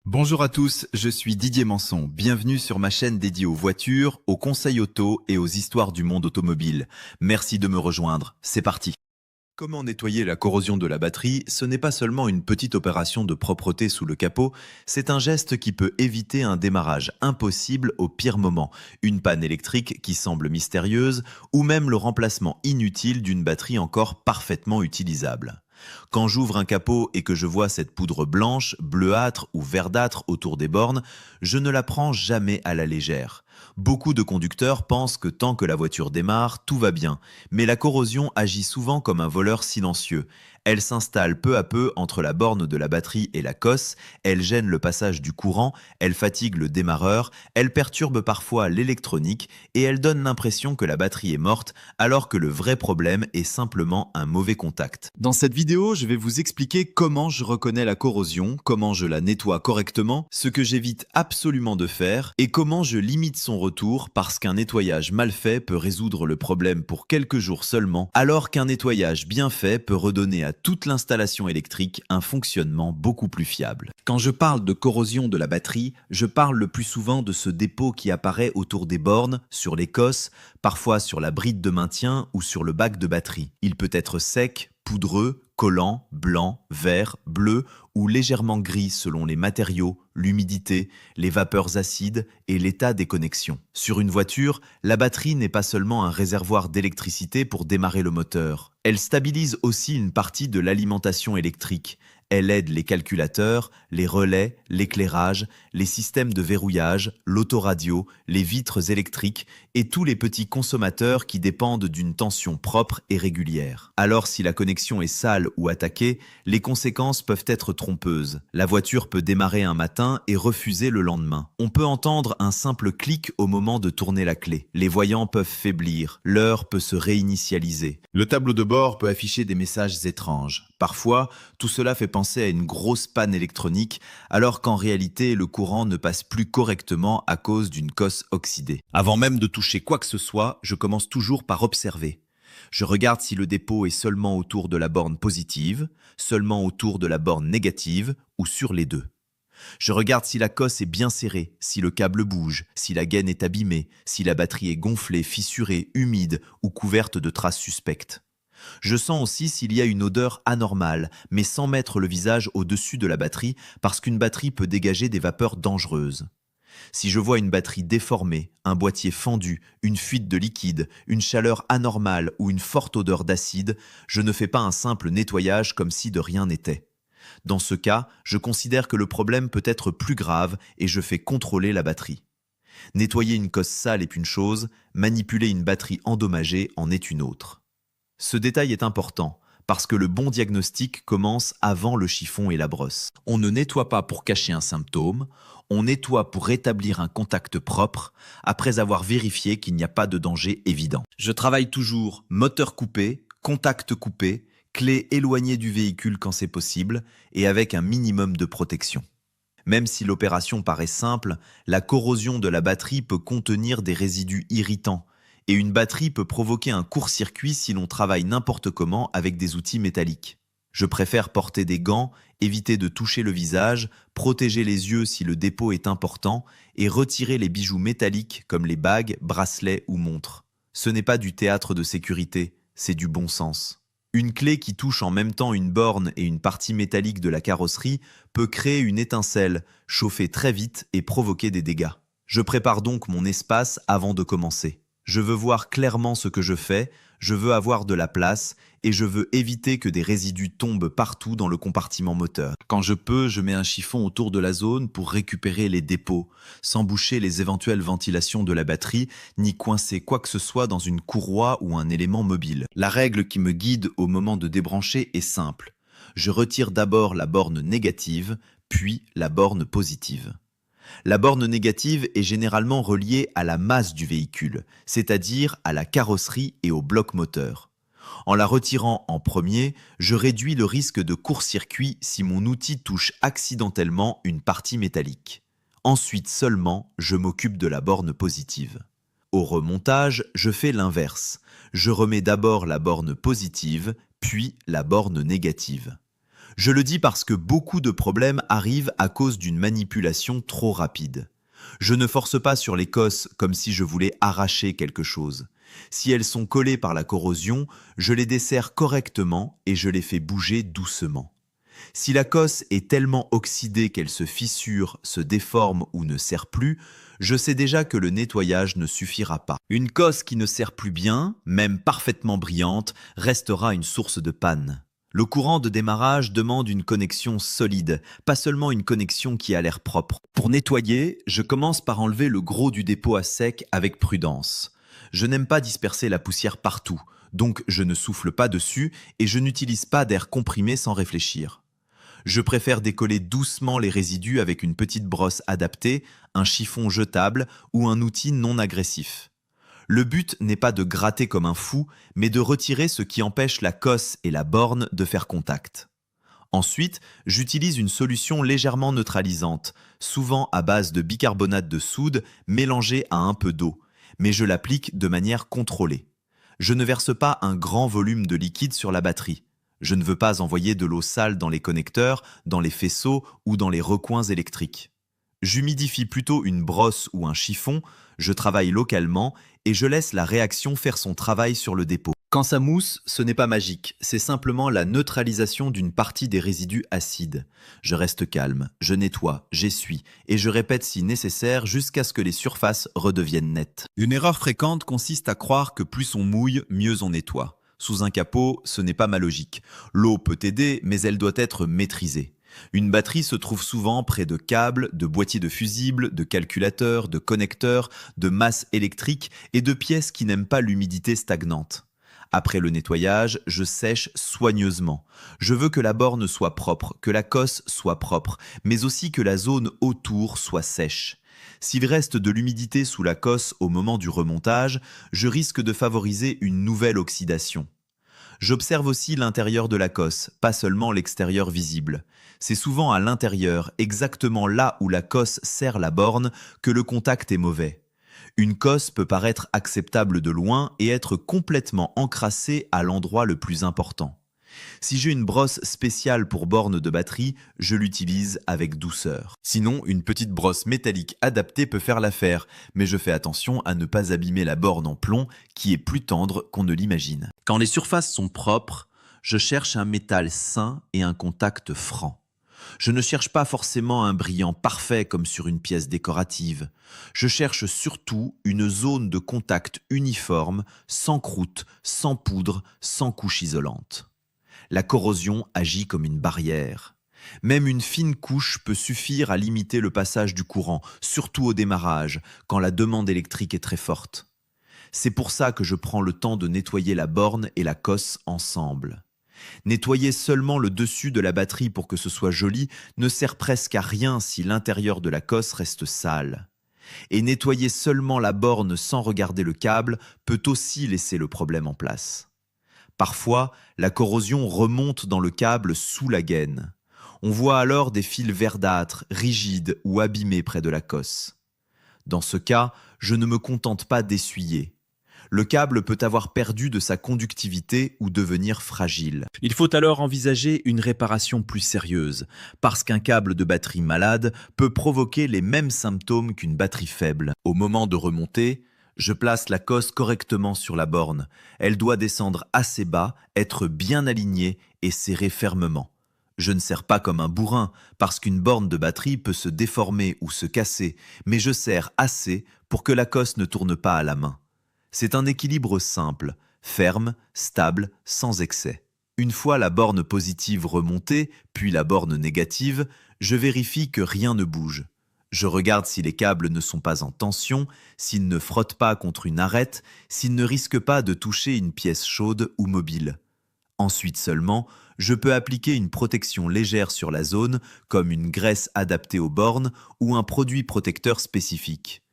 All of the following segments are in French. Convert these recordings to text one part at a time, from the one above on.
Bonjour à tous, je suis Didier Manson. Bienvenue sur ma chaîne dédiée aux voitures, aux conseils auto et aux histoires du monde automobile. Merci de me rejoindre, c'est parti. Comment nettoyer la corrosion de la batterie? Ce n'est pas seulement une petite opération de propreté sous le capot, c'est un geste qui peut éviter un démarrage impossible au pire moment, une panne électrique qui semble mystérieuse, ou même le remplacement inutile d'une batterie encore parfaitement utilisable. Quand j'ouvre un capot et que je vois cette poudre blanche, bleuâtre ou verdâtre autour des bornes, je ne la prends jamais à la légère. Beaucoup de conducteurs pensent que tant que la voiture démarre, tout va bien, mais la corrosion agit souvent comme un voleur silencieux. Elle s'installe peu à peu entre la borne de la batterie et la cosse, elle gêne le passage du courant, elle fatigue le démarreur, elle perturbe parfois l'électronique et elle donne l'impression que la batterie est morte alors que le vrai problème est simplement un mauvais contact. Dans cette vidéo, je vais vous expliquer comment je reconnais la corrosion, comment je la nettoie correctement, ce que j'évite absolument de faire et comment je limite son retour parce qu'un nettoyage mal fait peut résoudre le problème pour quelques jours seulement, alors qu'un nettoyage bien fait peut redonner à toute l'installation électrique un fonctionnement beaucoup plus fiable. Quand je parle de corrosion de la batterie, je parle le plus souvent de ce dépôt qui apparaît autour des bornes, sur les cosses, parfois sur la bride de maintien ou sur le bac de batterie. Il peut être sec, poudreux, collant, blanc, vert, bleu ou légèrement gris selon les matériaux, l'humidité, les vapeurs acides et l'état des connexions. Sur une voiture, la batterie n'est pas seulement un réservoir d'électricité pour démarrer le moteur. Elle stabilise aussi une partie de l'alimentation électrique. Elle aide les calculateurs, les relais, l'éclairage, les systèmes de verrouillage, l'autoradio, les vitres électriques et tous les petits consommateurs qui dépendent d'une tension propre et régulière. Alors si la connexion est sale ou attaquée, les conséquences peuvent être trompeuses. La voiture peut démarrer un matin et refuser le lendemain. On peut entendre un simple clic au moment de tourner la clé. Les voyants peuvent faiblir, l'heure peut se réinitialiser. Le tableau de bord peut afficher des messages étranges. Parfois, tout cela fait penser à une grosse panne électronique, alors qu'en réalité, le courant ne passe plus correctement à cause d'une cosse oxydée. Avant même de toucher quoi que ce soit, je commence toujours par observer. Je regarde si le dépôt est seulement autour de la borne positive, seulement autour de la borne négative ou sur les deux. Je regarde si la cosse est bien serrée, si le câble bouge, si la gaine est abîmée, si la batterie est gonflée, fissurée, humide ou couverte de traces suspectes. Je sens aussi s'il y a une odeur anormale, mais sans mettre le visage au-dessus de la batterie, parce qu'une batterie peut dégager des vapeurs dangereuses. Si je vois une batterie déformée, un boîtier fendu, une fuite de liquide, une chaleur anormale ou une forte odeur d'acide, je ne fais pas un simple nettoyage comme si de rien n'était. Dans ce cas, je considère que le problème peut être plus grave et je fais contrôler la batterie. Nettoyer une cosse sale est une chose, manipuler une batterie endommagée en est une autre. Ce détail est important, parce que le bon diagnostic commence avant le chiffon et la brosse. On ne nettoie pas pour cacher un symptôme, on nettoie pour rétablir un contact propre, après avoir vérifié qu'il n'y a pas de danger évident. Je travaille toujours moteur coupé, contact coupé, clé éloignée du véhicule quand c'est possible, et avec un minimum de protection. Même si l'opération paraît simple, la corrosion de la batterie peut contenir des résidus irritants, et une batterie peut provoquer un court-circuit si l'on travaille n'importe comment avec des outils métalliques. Je préfère porter des gants, éviter de toucher le visage, protéger les yeux si le dépôt est important et retirer les bijoux métalliques comme les bagues, bracelets ou montres. Ce n'est pas du théâtre de sécurité, c'est du bon sens. Une clé qui touche en même temps une borne et une partie métallique de la carrosserie peut créer une étincelle, chauffer très vite et provoquer des dégâts. Je prépare donc mon espace avant de commencer. Je veux voir clairement ce que je fais, je veux avoir de la place et je veux éviter que des résidus tombent partout dans le compartiment moteur. Quand je peux, je mets un chiffon autour de la zone pour récupérer les dépôts, sans boucher les éventuelles ventilations de la batterie, ni coincer quoi que ce soit dans une courroie ou un élément mobile. La règle qui me guide au moment de débrancher est simple. Je retire d'abord la borne négative, puis la borne positive. La borne négative est généralement reliée à la masse du véhicule, c'est-à-dire à la carrosserie et au bloc moteur. En la retirant en premier, je réduis le risque de court-circuit si mon outil touche accidentellement une partie métallique. Ensuite seulement, je m'occupe de la borne positive. Au remontage, je fais l'inverse. Je remets d'abord la borne positive, puis la borne négative. Je le dis parce que beaucoup de problèmes arrivent à cause d'une manipulation trop rapide. Je ne force pas sur les cosses comme si je voulais arracher quelque chose. Si elles sont collées par la corrosion, je les desserre correctement et je les fais bouger doucement. Si la cosse est tellement oxydée qu'elle se fissure, se déforme ou ne sert plus, je sais déjà que le nettoyage ne suffira pas. Une cosse qui ne sert plus bien, même parfaitement brillante, restera une source de panne. Le courant de démarrage demande une connexion solide, pas seulement une connexion qui a l'air propre. Pour nettoyer, je commence par enlever le gros du dépôt à sec avec prudence. Je n'aime pas disperser la poussière partout, donc je ne souffle pas dessus et je n'utilise pas d'air comprimé sans réfléchir. Je préfère décoller doucement les résidus avec une petite brosse adaptée, un chiffon jetable ou un outil non agressif. Le but n'est pas de gratter comme un fou, mais de retirer ce qui empêche la cosse et la borne de faire contact. Ensuite, j'utilise une solution légèrement neutralisante, souvent à base de bicarbonate de soude mélangé à un peu d'eau, mais je l'applique de manière contrôlée. Je ne verse pas un grand volume de liquide sur la batterie. Je ne veux pas envoyer de l'eau sale dans les connecteurs, dans les faisceaux ou dans les recoins électriques. J'humidifie plutôt une brosse ou un chiffon, je travaille localement et je laisse la réaction faire son travail sur le dépôt. Quand ça mousse, ce n'est pas magique, c'est simplement la neutralisation d'une partie des résidus acides. Je reste calme, je nettoie, j'essuie et je répète si nécessaire jusqu'à ce que les surfaces redeviennent nettes. Une erreur fréquente consiste à croire que plus on mouille, mieux on nettoie. Sous un capot, ce n'est pas ma logique. L'eau peut aider, mais elle doit être maîtrisée. Une batterie se trouve souvent près de câbles, de boîtiers de fusibles, de calculateurs, de connecteurs, de masses électriques et de pièces qui n'aiment pas l'humidité stagnante. Après le nettoyage, je sèche soigneusement. Je veux que la borne soit propre, que la cosse soit propre, mais aussi que la zone autour soit sèche. S'il reste de l'humidité sous la cosse au moment du remontage, je risque de favoriser une nouvelle oxydation. J'observe aussi l'intérieur de la cosse, pas seulement l'extérieur visible. C'est souvent à l'intérieur, exactement là où la cosse serre la borne, que le contact est mauvais. Une cosse peut paraître acceptable de loin et être complètement encrassée à l'endroit le plus important. Si j'ai une brosse spéciale pour borne de batterie, je l'utilise avec douceur. Sinon, une petite brosse métallique adaptée peut faire l'affaire, mais je fais attention à ne pas abîmer la borne en plomb qui est plus tendre qu'on ne l'imagine. Quand les surfaces sont propres, je cherche un métal sain et un contact franc. Je ne cherche pas forcément un brillant parfait comme sur une pièce décorative. Je cherche surtout une zone de contact uniforme, sans croûte, sans poudre, sans couche isolante. La corrosion agit comme une barrière. Même une fine couche peut suffire à limiter le passage du courant, surtout au démarrage, quand la demande électrique est très forte. C'est pour ça que je prends le temps de nettoyer la borne et la cosse ensemble. Nettoyer seulement le dessus de la batterie pour que ce soit joli ne sert presque à rien si l'intérieur de la cosse reste sale. Et nettoyer seulement la borne sans regarder le câble peut aussi laisser le problème en place. Parfois, la corrosion remonte dans le câble sous la gaine. On voit alors des fils verdâtres, rigides ou abîmés près de la cosse. Dans ce cas, je ne me contente pas d'essuyer. Le câble peut avoir perdu de sa conductivité ou devenir fragile. Il faut alors envisager une réparation plus sérieuse, parce qu'un câble de batterie malade peut provoquer les mêmes symptômes qu'une batterie faible. Au moment de remonter, je place la cosse correctement sur la borne. Elle doit descendre assez bas, être bien alignée et serrer fermement. Je ne serre pas comme un bourrin, parce qu'une borne de batterie peut se déformer ou se casser, mais je serre assez pour que la cosse ne tourne pas à la main. C'est un équilibre simple, ferme, stable, sans excès. Une fois la borne positive remontée, puis la borne négative, je vérifie que rien ne bouge. Je regarde si les câbles ne sont pas en tension, s'ils ne frottent pas contre une arête, s'ils ne risquent pas de toucher une pièce chaude ou mobile. Ensuite seulement, je peux appliquer une protection légère sur la zone, comme une graisse adaptée aux bornes ou un produit protecteur spécifique.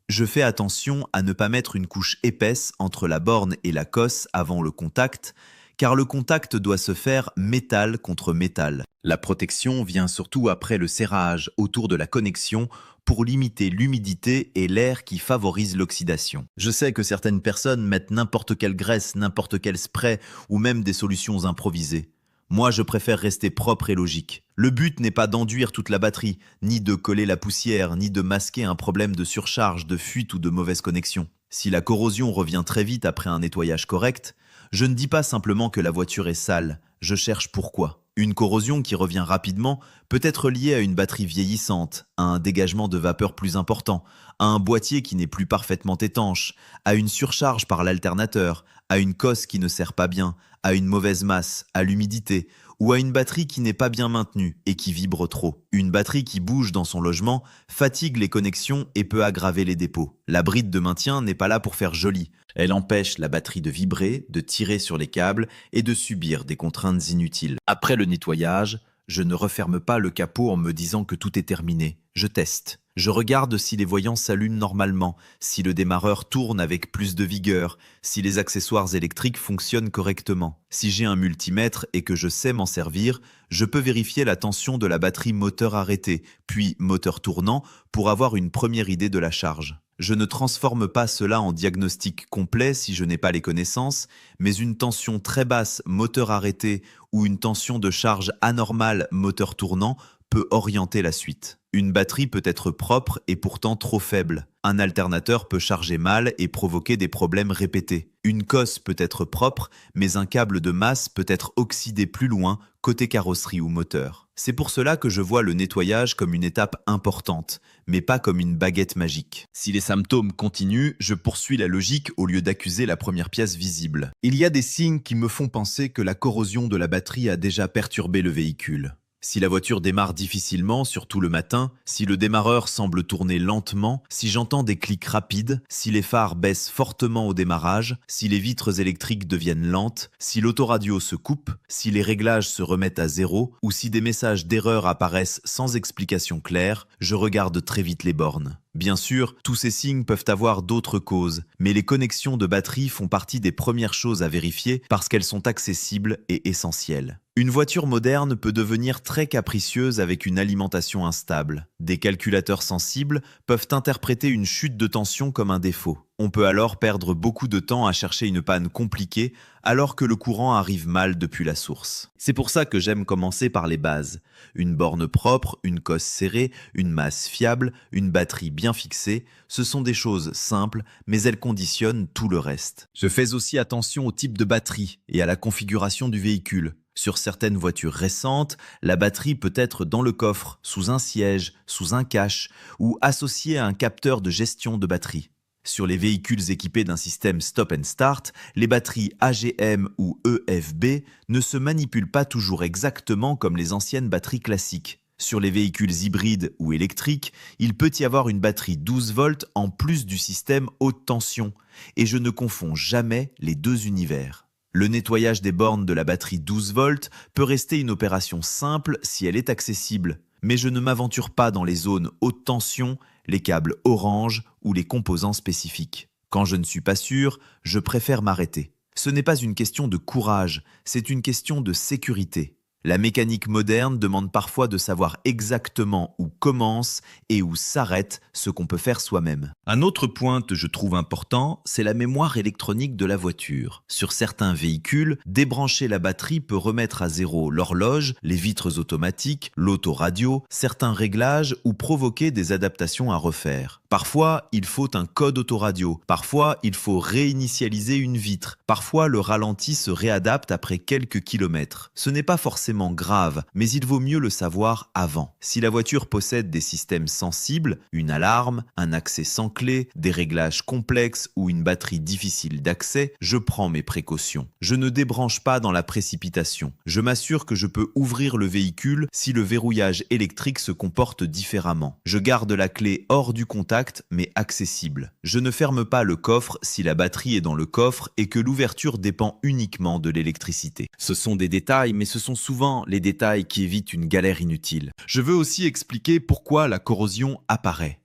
Je fais attention à ne pas mettre une couche épaisse entre la borne et la cosse avant le contact, car le contact doit se faire métal contre métal. La protection vient surtout après le serrage autour de la connexion pour limiter l'humidité et l'air qui favorise l'oxydation. Je sais que certaines personnes mettent n'importe quelle graisse, n'importe quel spray ou même des solutions improvisées. Moi, je préfère rester propre et logique. Le but n'est pas d'enduire toute la batterie, ni de coller la poussière, ni de masquer un problème de surcharge, de fuite ou de mauvaise connexion. Si la corrosion revient très vite après un nettoyage correct, je ne dis pas simplement que la voiture est sale, je cherche pourquoi. Une corrosion qui revient rapidement peut être liée à une batterie vieillissante, à un dégagement de vapeur plus important, à un boîtier qui n'est plus parfaitement étanche, à une surcharge par l'alternateur, à une cosse qui ne sert pas bien, à une mauvaise masse, à l'humidité, ou à une batterie qui n'est pas bien maintenue et qui vibre trop. Une batterie qui bouge dans son logement fatigue les connexions et peut aggraver les dépôts. La bride de maintien n'est pas là pour faire joli. Elle empêche la batterie de vibrer, de tirer sur les câbles et de subir des contraintes inutiles. Après le nettoyage, je ne referme pas le capot en me disant que tout est terminé. Je teste. Je regarde si les voyants s'allument normalement, si le démarreur tourne avec plus de vigueur, si les accessoires électriques fonctionnent correctement. Si j'ai un multimètre et que je sais m'en servir, je peux vérifier la tension de la batterie moteur arrêtée, puis moteur tournant, pour avoir une première idée de la charge. Je ne transforme pas cela en diagnostic complet si je n'ai pas les connaissances, mais une tension très basse moteur arrêté ou une tension de charge anormale moteur tournant peut orienter la suite. Une batterie peut être propre et pourtant trop faible. Un alternateur peut charger mal et provoquer des problèmes répétés. Une cosse peut être propre, mais un câble de masse peut être oxydé plus loin, côté carrosserie ou moteur. C'est pour cela que je vois le nettoyage comme une étape importante, mais pas comme une baguette magique. Si les symptômes continuent, je poursuis la logique au lieu d'accuser la première pièce visible. Il y a des signes qui me font penser que la corrosion de la batterie a déjà perturbé le véhicule. Si la voiture démarre difficilement, surtout le matin, si le démarreur semble tourner lentement, si j'entends des clics rapides, si les phares baissent fortement au démarrage, si les vitres électriques deviennent lentes, si l'autoradio se coupe, si les réglages se remettent à zéro ou si des messages d'erreur apparaissent sans explication claire, je regarde très vite les bornes. Bien sûr, tous ces signes peuvent avoir d'autres causes, mais les connexions de batterie font partie des premières choses à vérifier parce qu'elles sont accessibles et essentielles. Une voiture moderne peut devenir très capricieuse avec une alimentation instable. Des calculateurs sensibles peuvent interpréter une chute de tension comme un défaut. On peut alors perdre beaucoup de temps à chercher une panne compliquée alors que le courant arrive mal depuis la source. C'est pour ça que j'aime commencer par les bases. Une borne propre, une cosse serrée, une masse fiable, une batterie bien fixée, ce sont des choses simples, mais elles conditionnent tout le reste. Je fais aussi attention au type de batterie et à la configuration du véhicule. Sur certaines voitures récentes, la batterie peut être dans le coffre, sous un siège, sous un cache ou associée à un capteur de gestion de batterie. Sur les véhicules équipés d'un système stop and start, les batteries AGM ou EFB ne se manipulent pas toujours exactement comme les anciennes batteries classiques. Sur les véhicules hybrides ou électriques, il peut y avoir une batterie 12 volts en plus du système haute tension, et je ne confonds jamais les deux univers. Le nettoyage des bornes de la batterie 12 volts peut rester une opération simple si elle est accessible, mais je ne m'aventure pas dans les zones haute tension, les câbles orange ou les composants spécifiques. Quand je ne suis pas sûr, je préfère m'arrêter. Ce n'est pas une question de courage, c'est une question de sécurité. La mécanique moderne demande parfois de savoir exactement où commence et où s'arrête ce qu'on peut faire soi-même. Un autre point que je trouve important, c'est la mémoire électronique de la voiture. Sur certains véhicules, débrancher la batterie peut remettre à zéro l'horloge, les vitres automatiques, l'autoradio, certains réglages ou provoquer des adaptations à refaire. Parfois, il faut un code autoradio. Parfois, il faut réinitialiser une vitre. Parfois, le ralenti se réadapte après quelques kilomètres. Ce n'est pas forcément grave, mais il vaut mieux le savoir avant. Si la voiture possède des systèmes sensibles, une alarme, un accès sans clé, des réglages complexes ou une batterie difficile d'accès, je prends mes précautions. Je ne débranche pas dans la précipitation. Je m'assure que je peux ouvrir le véhicule si le verrouillage électrique se comporte différemment. Je garde la clé hors du contact, mais accessible. Je ne ferme pas le coffre si la batterie est dans le coffre et que l'ouverture dépend uniquement de l'électricité. Ce sont des détails, mais ce sont souvent les détails qui évitent une galère inutile. Je veux aussi expliquer pourquoi la corrosion apparaît.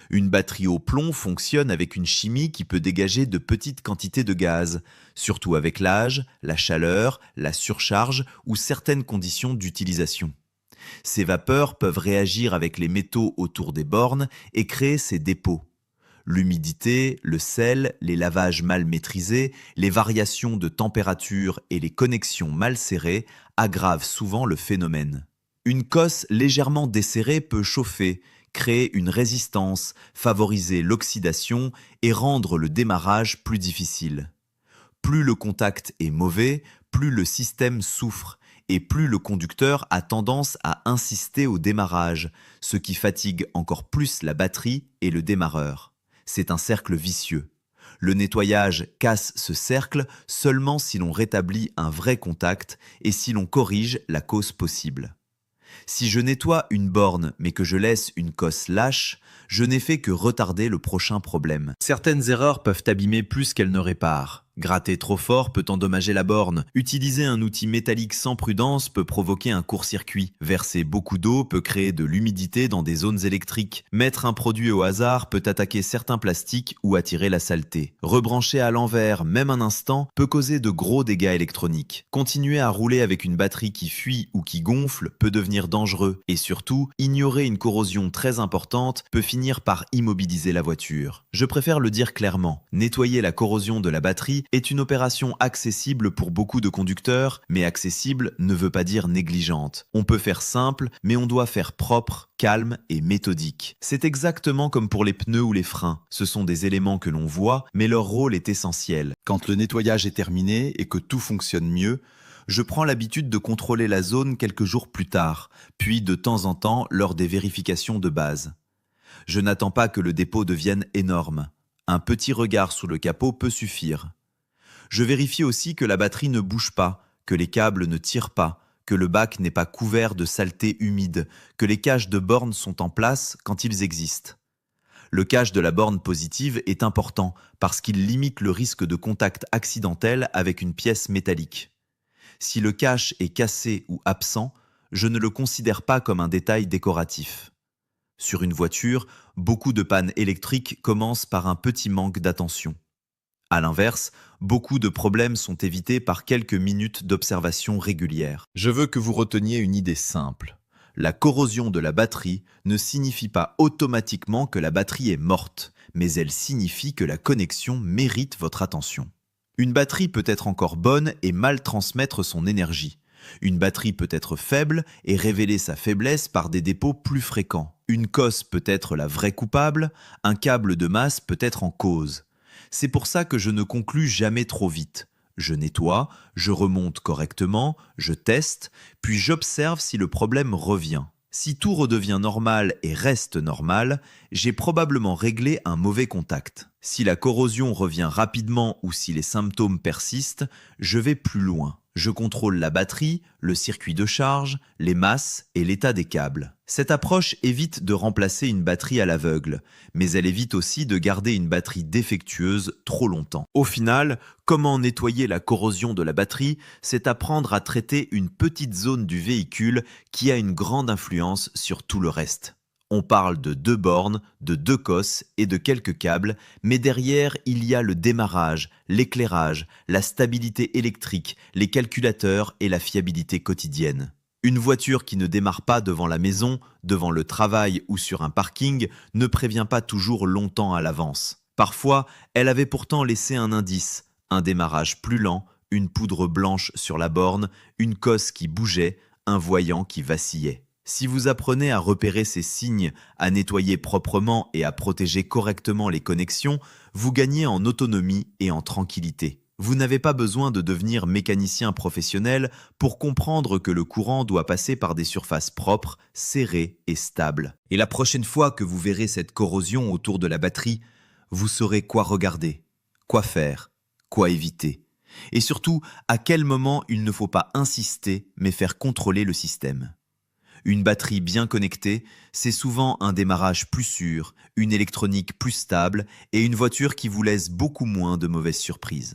Une batterie au plomb fonctionne avec une chimie qui peut dégager de petites quantités de gaz, surtout avec l'âge, la chaleur, la surcharge ou certaines conditions d'utilisation. Ces vapeurs peuvent réagir avec les métaux autour des bornes et créer ces dépôts. L'humidité, le sel, les lavages mal maîtrisés, les variations de température et les connexions mal serrées aggrave souvent le phénomène. Une cosse légèrement desserrée peut chauffer, créer une résistance, favoriser l'oxydation et rendre le démarrage plus difficile. Plus le contact est mauvais, plus le système souffre et plus le conducteur a tendance à insister au démarrage, ce qui fatigue encore plus la batterie et le démarreur. C'est un cercle vicieux. Le nettoyage casse ce cercle seulement si l'on rétablit un vrai contact et si l'on corrige la cause possible. Si je nettoie une borne mais que je laisse une cosse lâche, je n'ai fait que retarder le prochain problème. Certaines erreurs peuvent abîmer plus qu'elles ne réparent. Gratter trop fort peut endommager la borne. Utiliser un outil métallique sans prudence peut provoquer un court-circuit. Verser beaucoup d'eau peut créer de l'humidité dans des zones électriques. Mettre un produit au hasard peut attaquer certains plastiques ou attirer la saleté. Rebrancher à l'envers, même un instant, peut causer de gros dégâts électroniques. Continuer à rouler avec une batterie qui fuit ou qui gonfle peut devenir dangereux. Et surtout, ignorer une corrosion très importante peut finir par immobiliser la voiture. Je préfère le dire clairement. Nettoyer la corrosion de la batterie est une opération accessible pour beaucoup de conducteurs, mais accessible ne veut pas dire négligente. On peut faire simple, mais on doit faire propre, calme et méthodique. C'est exactement comme pour les pneus ou les freins. Ce sont des éléments que l'on voit, mais leur rôle est essentiel. Quand le nettoyage est terminé et que tout fonctionne mieux, je prends l'habitude de contrôler la zone quelques jours plus tard, puis de temps en temps lors des vérifications de base. Je n'attends pas que le dépôt devienne énorme. Un petit regard sous le capot peut suffire. Je vérifie aussi que la batterie ne bouge pas, que les câbles ne tirent pas, que le bac n'est pas couvert de saleté humide, que les caches de borne sont en place quand ils existent. Le cache de la borne positive est important parce qu'il limite le risque de contact accidentel avec une pièce métallique. Si le cache est cassé ou absent, je ne le considère pas comme un détail décoratif. Sur une voiture, beaucoup de pannes électriques commencent par un petit manque d'attention. À l'inverse, beaucoup de problèmes sont évités par quelques minutes d'observation régulière. Je veux que vous reteniez une idée simple. La corrosion de la batterie ne signifie pas automatiquement que la batterie est morte, mais elle signifie que la connexion mérite votre attention. Une batterie peut être encore bonne et mal transmettre son énergie. Une batterie peut être faible et révéler sa faiblesse par des dépôts plus fréquents. Une cosse peut être la vraie coupable, un câble de masse peut être en cause. C'est pour ça que je ne conclus jamais trop vite. Je nettoie, je remonte correctement, je teste, puis j'observe si le problème revient. Si tout redevient normal et reste normal, j'ai probablement réglé un mauvais contact. Si la corrosion revient rapidement ou si les symptômes persistent, je vais plus loin. Je contrôle la batterie, le circuit de charge, les masses et l'état des câbles. Cette approche évite de remplacer une batterie à l'aveugle, mais elle évite aussi de garder une batterie défectueuse trop longtemps. Au final, comment nettoyer la corrosion de la batterie, c'est apprendre à traiter une petite zone du véhicule qui a une grande influence sur tout le reste. On parle de 2 bornes, de 2 cosses et de quelques câbles, mais derrière, il y a le démarrage, l'éclairage, la stabilité électrique, les calculateurs et la fiabilité quotidienne. Une voiture qui ne démarre pas devant la maison, devant le travail ou sur un parking ne prévient pas toujours longtemps à l'avance. Parfois, elle avait pourtant laissé un indice, un démarrage plus lent, une poudre blanche sur la borne, une cosse qui bougeait, un voyant qui vacillait. Si vous apprenez à repérer ces signes, à nettoyer proprement et à protéger correctement les connexions, vous gagnez en autonomie et en tranquillité. Vous n'avez pas besoin de devenir mécanicien professionnel pour comprendre que le courant doit passer par des surfaces propres, serrées et stables. Et la prochaine fois que vous verrez cette corrosion autour de la batterie, vous saurez quoi regarder, quoi faire, quoi éviter. Et surtout, à quel moment il ne faut pas insister mais faire contrôler le système. Une batterie bien connectée, c'est souvent un démarrage plus sûr, une électronique plus stable et une voiture qui vous laisse beaucoup moins de mauvaises surprises.